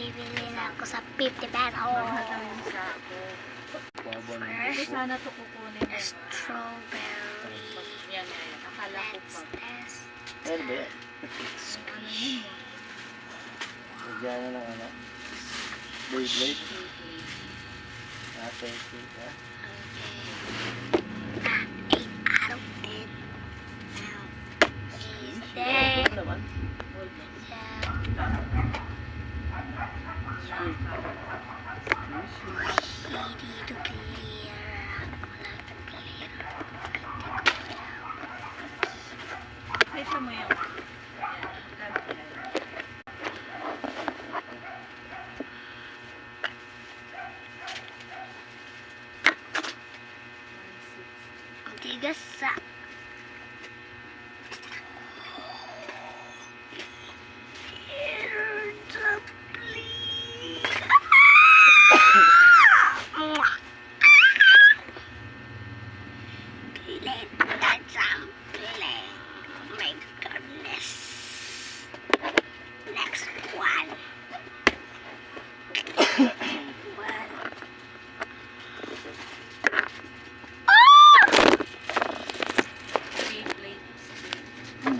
bibili na ako sa 50 pesos. Mahal lang yung sako. First, Sana to kukunin mo. strawberry. Yan. Akala ko Let's pa. test. Ano ba yan? Ano yun? Nagyan na ng ano? Blade? Ah, thank you. Ah. Okay. 8 out of 10. Now, is there? Ano naman? Ready to clear. Ito mo yung... Ang tigas sa... Let that sampling. Oh my goodness. Next one.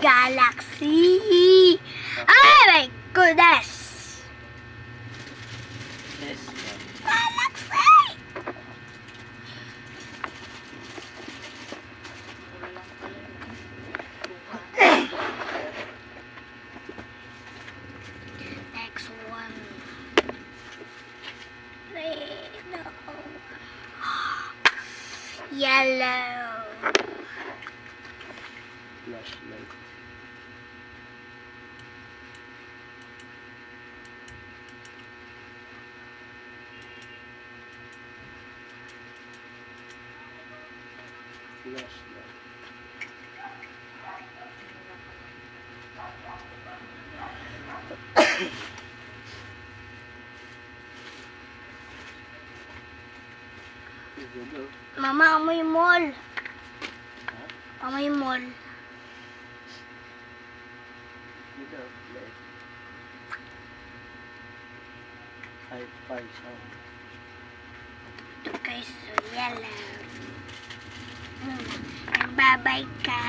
Galaxy. Oh my goodness. Yes. Galaxy. Next one. No. Yellow. Flashlight. Flashlight. Mama, amoy mall. Amoy mall. Dito, light. Hi-fi sound. Okay, so yellow. Nagbabay ka.